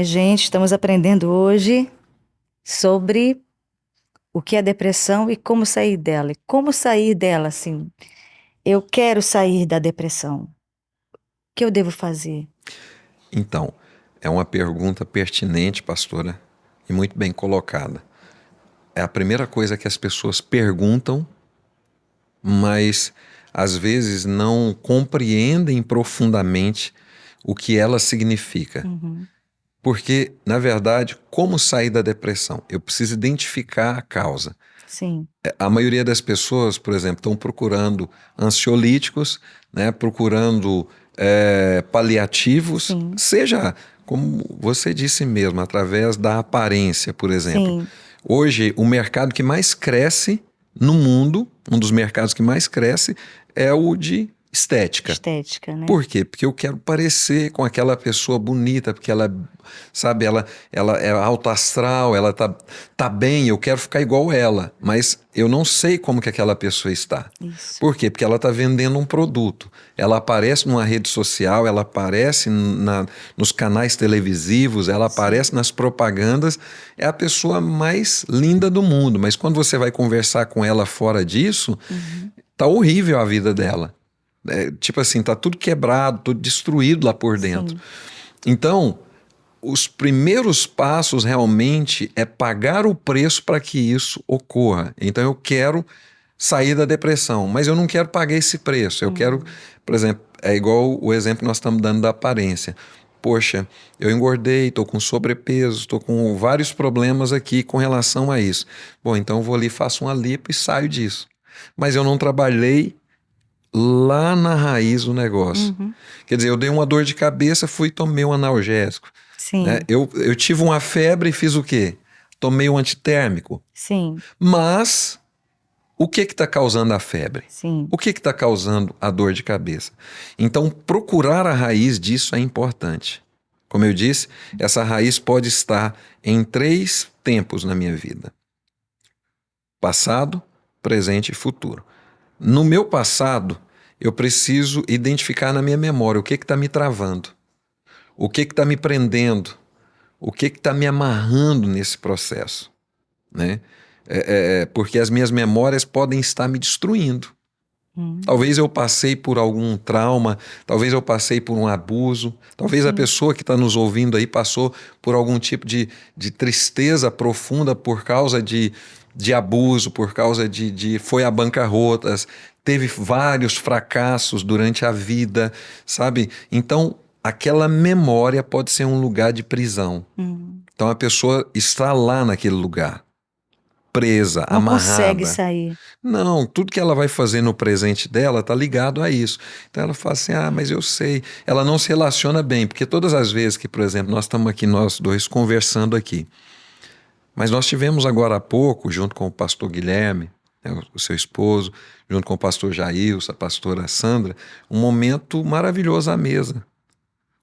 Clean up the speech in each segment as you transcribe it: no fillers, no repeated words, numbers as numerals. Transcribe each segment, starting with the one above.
Gente, estamos aprendendo hoje sobre o que é depressão e como sair dela. E como sair dela, assim. Eu quero sair da depressão. O que eu devo fazer? Então, é uma pergunta pertinente, pastora, e muito bem colocada. É a primeira coisa que as pessoas perguntam, mas às vezes não compreendem profundamente o que ela significa. Uhum. Porque, na verdade, como sair da depressão? Eu preciso identificar a causa. Sim, A maioria das pessoas, por exemplo, estão procurando ansiolíticos, né, procurando paliativos, sim, seja, como você disse mesmo, através da aparência, por exemplo. sim. Hoje, o mercado que mais cresce no mundo, um dos mercados que mais cresce, é o de estética. Estética, né? Por quê? Porque eu quero parecer com aquela pessoa bonita, porque ela, sabe, ela é alto astral, ela tá bem, eu quero ficar igual ela, mas eu não sei como que aquela pessoa está. Isso. Por quê? Porque ela está vendendo um produto. Ela aparece numa rede social, ela aparece nos canais televisivos, ela Sim. aparece nas propagandas, é a pessoa mais linda do mundo, mas quando você vai conversar com ela fora disso, Uhum. tá horrível a vida dela. Tipo assim, tá tudo quebrado, tudo destruído lá por dentro. Sim. Então, os primeiros passos realmente é pagar o preço para que isso ocorra. Então, eu quero sair da depressão, mas eu não quero pagar esse preço. Eu quero, Uhum. por exemplo, é igual o exemplo que nós estamos dando da aparência. Poxa, eu engordei, estou com sobrepeso, estou com vários problemas aqui com relação a isso. Bom, então eu vou ali, faço uma lipo e saio disso. Mas eu não trabalhei lá na raiz do negócio. Uhum. Quer dizer, eu dei uma dor de cabeça, fui e tomei um analgésico. Né? Sim, Eu tive uma febre e fiz o quê? Tomei um antitérmico. sim, Mas o que está causando a febre? sim. O que está causando a dor de cabeça? Então, procurar a raiz disso é importante. Como eu disse, essa raiz pode estar em 3 tempos na minha vida: passado, presente e futuro. No meu passado, eu preciso identificar na minha memória o que está me travando, o que está me prendendo, o que está me amarrando nesse processo, né? Porque as minhas memórias podem estar me destruindo. Uhum. Talvez eu passei por algum trauma, talvez eu passei por um abuso, talvez a Sim, pessoa que está nos ouvindo aí passou por algum tipo de tristeza profunda por causa de abuso, por causa foi a bancarrotas, teve vários fracassos durante a vida, sabe? Então, aquela memória pode ser um lugar de prisão. uhum. Então, a pessoa está lá naquele lugar, presa, Não consegue amarrada. sair. Não, tudo que ela vai fazer no presente dela está ligado a isso. Então ela fala assim: ah, mas eu sei. Ela não se relaciona bem, porque todas as vezes que, por exemplo, nós estamos aqui, nós dois, conversando aqui, mas nós tivemos agora há pouco, junto com o pastor Guilherme, né, o seu esposo, junto com o pastor Jailson, a pastora Sandra, um momento maravilhoso à mesa.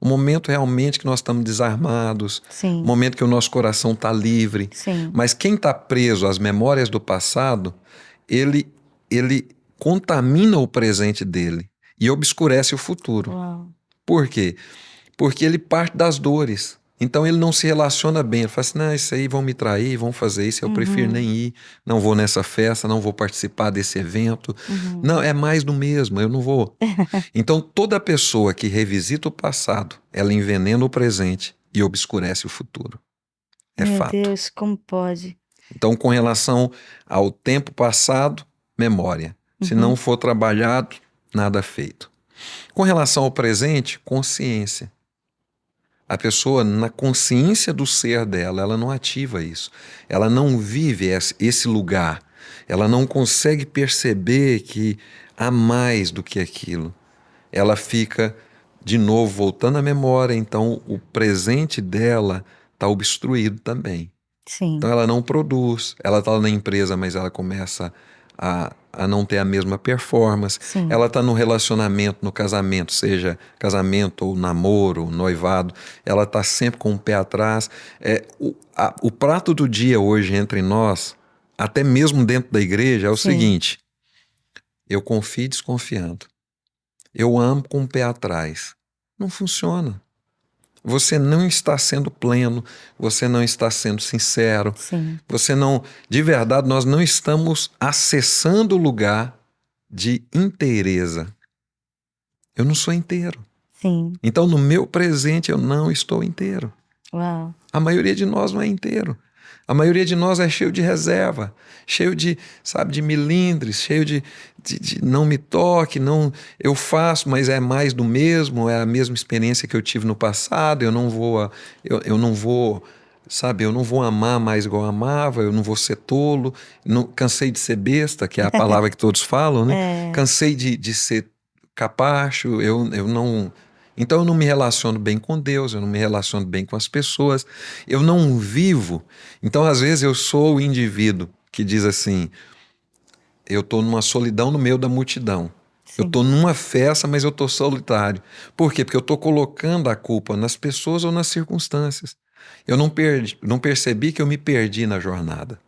Um momento realmente que nós estamos desarmados, um Sim, momento que o nosso coração está livre. sim. Mas quem está preso às memórias do passado, ele, ele contamina o presente dele e obscurece o futuro. Uau. Por quê? Porque ele parte das dores. Então ele não se relaciona bem. Ele fala assim: não, isso aí vão me trair, vão fazer isso, eu prefiro Uhum, nem ir, não vou nessa festa, não vou participar desse evento. Não, uhum. é mais do mesmo, eu não vou. Então toda pessoa que revisita o passado, ela envenena o presente e obscurece o futuro. É Meu fato. Deus, como pode? Então, com relação ao tempo passado, memória. Se não Uhum. for trabalhado, nada feito. Com relação ao presente, consciência. A pessoa, na consciência do ser dela, ela não ativa isso. Ela não vive esse lugar. Ela não consegue perceber que há mais do que aquilo. Ela fica, de novo, voltando à memória, então o presente dela está obstruído também. Então Sim, ela não produz, ela está na empresa, mas ela começa a não ter a mesma performance. sim, Ela está no relacionamento, no casamento, seja casamento ou namoro, noivado, ela está sempre com o pé atrás. O prato do dia hoje entre nós, até mesmo dentro da igreja, é o sim. seguinte: eu confio desconfiando, eu amo com o pé atrás. Não funciona. você não está sendo pleno, você não está sendo sincero, Sim, você não, de verdade, nós não estamos acessando o lugar de inteireza. Eu não sou inteiro. sim. Então, no meu presente, eu não estou inteiro. Uau. A maioria de nós não é inteiro. A maioria de nós é cheio de reserva, cheio de, sabe, de milindres, cheio de não me toque, não, eu faço, mas é mais do mesmo, é a mesma experiência que eu tive no passado, eu não vou, sabe, eu não vou amar mais igual eu amava, eu não vou ser tolo, não, cansei de ser besta, que é a palavra que todos falam, né? É, Cansei de ser capacho, eu não. Então eu não me relaciono bem com Deus, eu não me relaciono bem com as pessoas, eu não vivo. Então às vezes eu sou o indivíduo que diz assim, eu estou numa solidão no meio da multidão. Eu sim, estou numa festa, mas eu estou solitário. Por quê? Porque eu estou colocando a culpa nas pessoas ou nas circunstâncias. Eu não percebi que eu me perdi na jornada.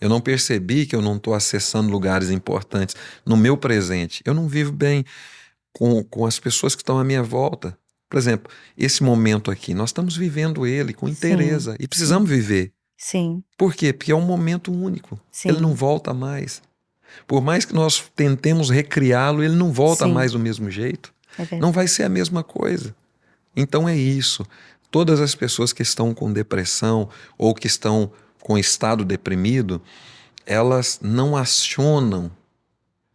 Eu não percebi que eu não estou acessando lugares importantes no meu presente. Eu não vivo bem com as pessoas que estão à minha volta. Por exemplo, esse momento aqui, nós estamos vivendo ele com sim, inteireza e sim, precisamos viver. sim, Por quê? Porque é um momento único. Ele não sim, volta mais. Por mais que nós tentemos recriá-lo, ele não volta sim, mais do mesmo jeito. é Não verdade. vai ser a mesma coisa. Então é isso. Todas as pessoas que estão com depressão ou que estão com estado deprimido, elas não acionam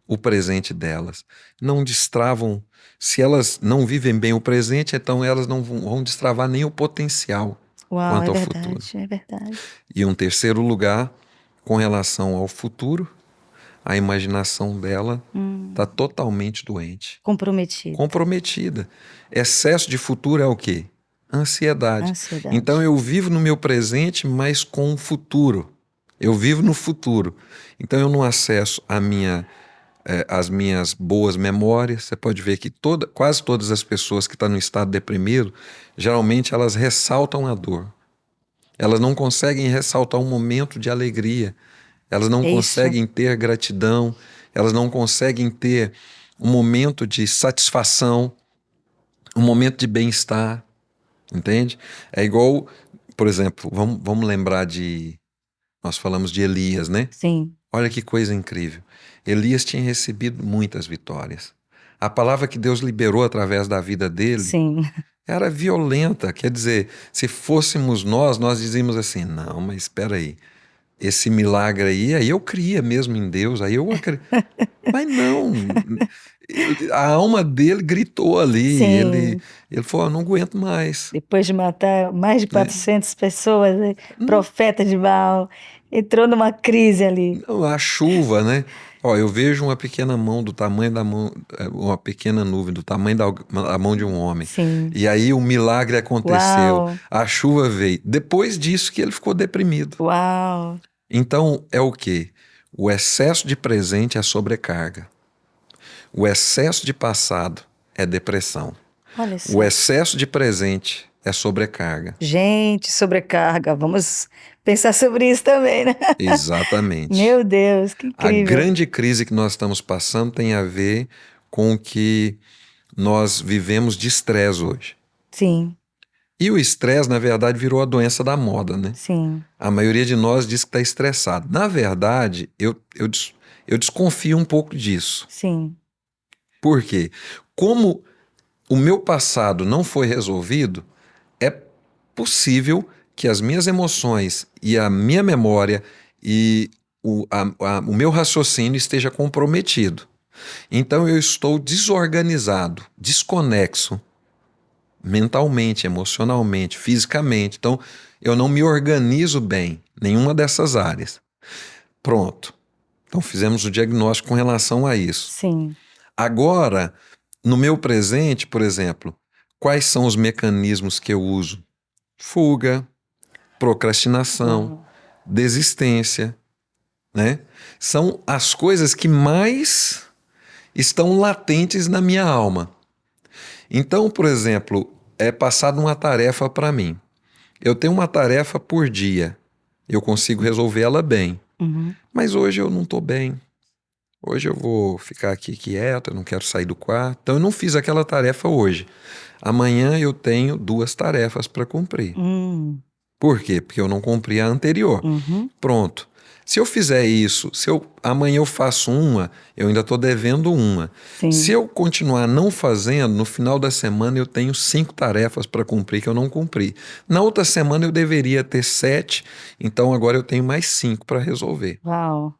o presente delas, não destravam. Se elas não vivem bem o presente, então elas não vão destravar nem o potencial Uau, quanto é ao futuro. verdade, é verdade. E um terceiro lugar, com relação ao futuro, a imaginação dela está totalmente doente, Comprometido. comprometida. Excesso de futuro é o quê? Ansiedade. Então Ansiedade. eu vivo no meu presente, mas com o futuro. Eu vivo no futuro. Então eu não acesso as minhas boas memórias. Você pode ver que quase todas as pessoas que estão no estado deprimido, geralmente elas ressaltam a dor. Elas não conseguem ressaltar um momento de alegria. Elas não É isso. conseguem ter gratidão. Elas não conseguem ter um momento de satisfação, um momento de bem-estar, entende? É igual, por exemplo, vamos lembrar nós falamos de Elias, né? Sim, Olha que coisa incrível. Elias tinha recebido muitas vitórias. A palavra que Deus liberou através da vida dele sim. era violenta. Quer dizer, se fôssemos nós dizíamos assim: não, mas espera aí, esse milagre aí eu cria mesmo em Deus, aí eu acredito. Mas não, a alma dele gritou ali, Sim. ele falou: "Eu não aguento mais, Depois de matar mais de né? 400 pessoas, né? Não, Profeta de Baal, entrou numa crise ali. não, a chuva, né? Ó, eu vejo uma pequena mão do tamanho da mão, uma pequena nuvem do tamanho da mão de um homem. Sim. E aí o milagre aconteceu, Uau, a chuva veio. Depois disso que ele ficou deprimido. uau. Então é o quê? O excesso de presente é sobrecarga. O excesso de passado é depressão. Olha O só. excesso de presente é sobrecarga. Gente, sobrecarga. Vamos pensar sobre isso também, né? Exatamente. Meu Deus, que A incrível. grande crise que nós estamos passando tem a ver com o que nós vivemos de estresse hoje. Sim, E o estresse, na verdade, virou a doença da moda, né? sim, A maioria de nós diz que está estressado. Na verdade, eu desconfio um pouco disso. sim, Por quê? Como o meu passado não foi resolvido, é possível que as minhas emoções e a minha memória e o meu raciocínio esteja comprometido. Então eu estou desorganizado, desconexo mentalmente, emocionalmente, fisicamente. Então eu não me organizo bem em nenhuma dessas áreas. Pronto. Então fizemos o diagnóstico com relação a isso. sim. Agora, no meu presente, por exemplo, quais são os mecanismos que eu uso? Fuga, procrastinação, Uau. desistência, né? São as coisas que mais estão latentes na minha alma. Então, por exemplo, é passada uma tarefa para mim. Eu tenho uma tarefa por dia. Eu consigo resolver ela bem. Uhum. Mas hoje eu não estou bem. Hoje eu vou ficar aqui quieto, eu não quero sair do quarto. Então eu não fiz aquela tarefa hoje. Amanhã eu tenho 2 tarefas para cumprir. Hum, Por quê? Porque eu não cumpri a anterior. uhum, Pronto. Se eu fizer isso, amanhã eu faço uma, eu ainda estou devendo uma. Se sim. eu continuar não fazendo, no final da semana eu tenho 5 tarefas para cumprir que eu não cumpri. Na outra semana eu deveria ter 7, então agora eu tenho mais 5 para resolver. Uau.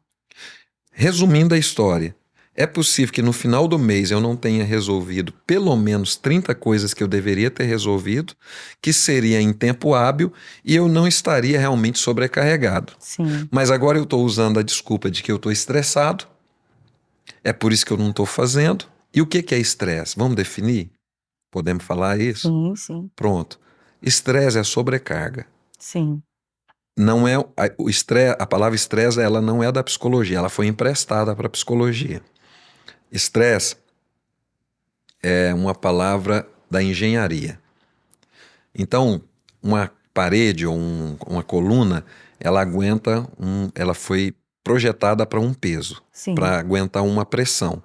Resumindo a história, é possível que no final do mês eu não tenha resolvido pelo menos 30 coisas que eu deveria ter resolvido, que seria em tempo hábil e eu não estaria realmente sobrecarregado. Sim. Mas agora eu estou usando a desculpa de que eu estou estressado, é por isso que eu não estou fazendo. E o que que é estresse? Vamos definir? Podemos falar isso? Sim, sim, Pronto. Estresse é sobrecarga. sim. Não é o estresse, a palavra estresse, ela não é da psicologia, ela foi emprestada para a psicologia. Estresse é uma palavra da engenharia. Então, uma parede ou uma coluna, ela foi projetada para um peso, Sim, para aguentar uma pressão.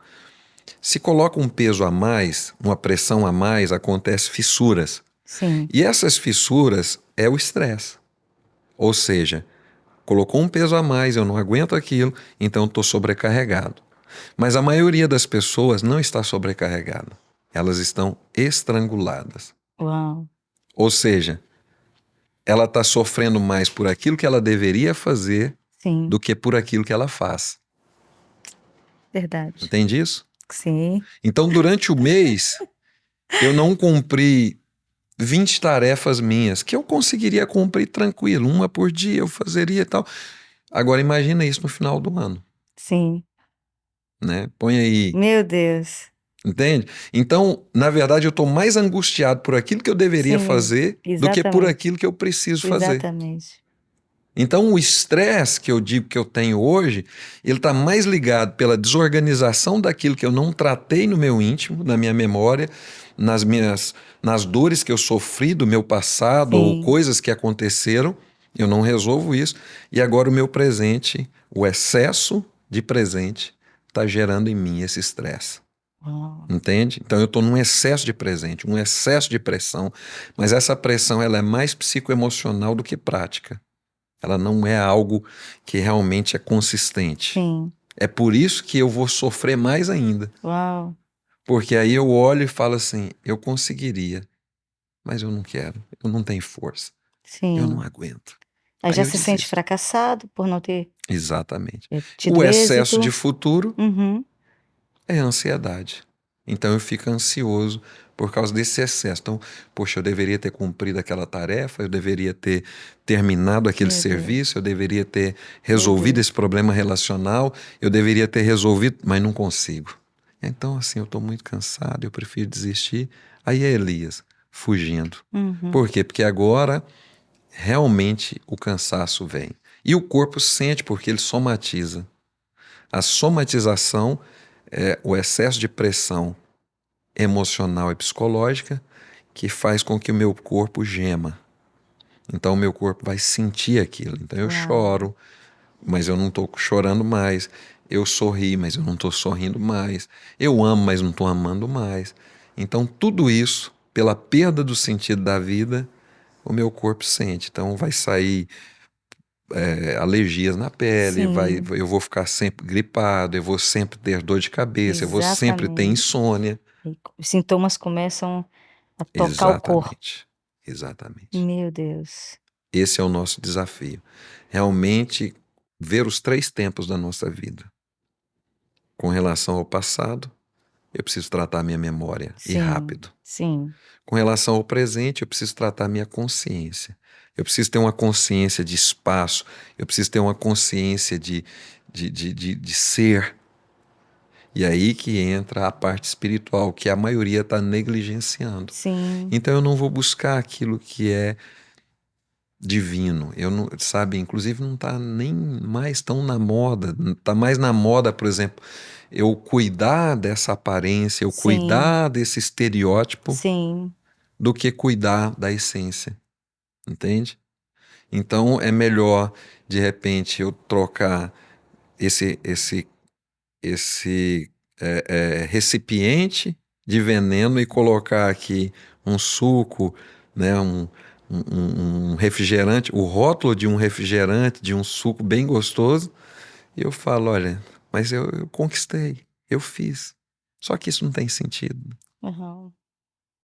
Se coloca um peso a mais, uma pressão a mais, acontece fissuras. sim. E essas fissuras é o estresse. Ou seja, colocou um peso a mais, eu não aguento aquilo, então estou sobrecarregado. Mas a maioria das pessoas não está sobrecarregada. Elas estão estranguladas. Uau. Ou seja, ela está sofrendo mais por aquilo que ela deveria fazer Sim, do que por aquilo que ela faz. verdade. Entende isso? Sim. Então, durante o mês, eu não cumpri 20 tarefas minhas, que eu conseguiria cumprir tranquilo, uma por dia eu fazeria e tal. Agora, imagina isso no final do ano, Sim. né? Põe aí, Meu Deus. entende? Então, na verdade, eu estou mais angustiado por aquilo que eu deveria Sim, fazer do que por exatamente. aquilo que eu preciso fazer. Exatamente. Então, o estresse que eu digo que eu tenho hoje, ele está mais ligado pela desorganização daquilo que eu não tratei no meu íntimo, na minha memória, nas dores que eu sofri do meu passado ou Sim. coisas que aconteceram. Eu não resolvo isso. E agora o meu presente, o excesso de presente, está gerando em mim esse estresse. Uau. Entende? Então eu estou num excesso de presente, um excesso de pressão, mas essa pressão ela é mais psicoemocional do que prática. Ela não é algo que realmente é consistente. Sim. É por isso que eu vou sofrer mais ainda. Uau. Porque aí eu olho e falo assim: eu conseguiria, mas eu não quero, eu não tenho força, eu não Sim. aguento. Aí Aí já eu se sente desisto. fracassado por não ter Exatamente. tido O excesso de êxito. futuro Uhum. é ansiedade. Então eu fico ansioso por causa desse excesso. Então, poxa, eu deveria ter cumprido aquela tarefa, eu deveria ter terminado aquele Meu Deus. serviço, eu deveria ter Meu resolvido esse Deus. problema relacional, eu deveria ter resolvido, mas não consigo. Então, assim, eu estou muito cansado, eu prefiro desistir. Aí é Elias fugindo. Uhum. Por quê? Porque agora realmente o cansaço vem. E o corpo sente porque ele somatiza. A somatização é o excesso de pressão emocional e psicológica que faz com que o meu corpo gema. Então, o meu corpo vai sentir aquilo. Então, eu Uau. choro, mas eu não estou chorando mais. Eu sorri, mas eu não estou sorrindo mais. Eu amo, mas não estou amando mais. Então, tudo isso, pela perda do sentido da vida, o meu corpo sente. Então, vai sair alergias na pele, Sim. eu vou ficar sempre gripado, eu vou sempre ter dor de cabeça, eu vou sempre ter Exatamente. insônia. E os sintomas começam a tocar o corpo. Exatamente. Exatamente. Meu Deus. Esse é o nosso desafio. Realmente ver os 3 tempos da nossa vida. Com relação ao passado, eu preciso tratar minha memória e Sim. rápido. Sim. Com relação ao presente, eu preciso tratar minha consciência. Eu preciso ter uma consciência de espaço, eu preciso ter uma consciência de ser. E aí que entra a parte espiritual, que a maioria está negligenciando. Sim. Então eu não vou buscar aquilo que é divino. Eu não, sabe, inclusive não está nem mais tão na moda. Está mais na moda, por exemplo, eu cuidar dessa aparência, eu Sim. cuidar desse estereótipo, Sim. do que cuidar da essência, entende? Então é melhor, de repente, eu trocar esse recipiente de veneno e colocar aqui um suco, né, um refrigerante, o rótulo de um refrigerante, de um suco bem gostoso, e eu falo, olha, mas eu conquistei, eu fiz. Só que isso não tem sentido. Uhum.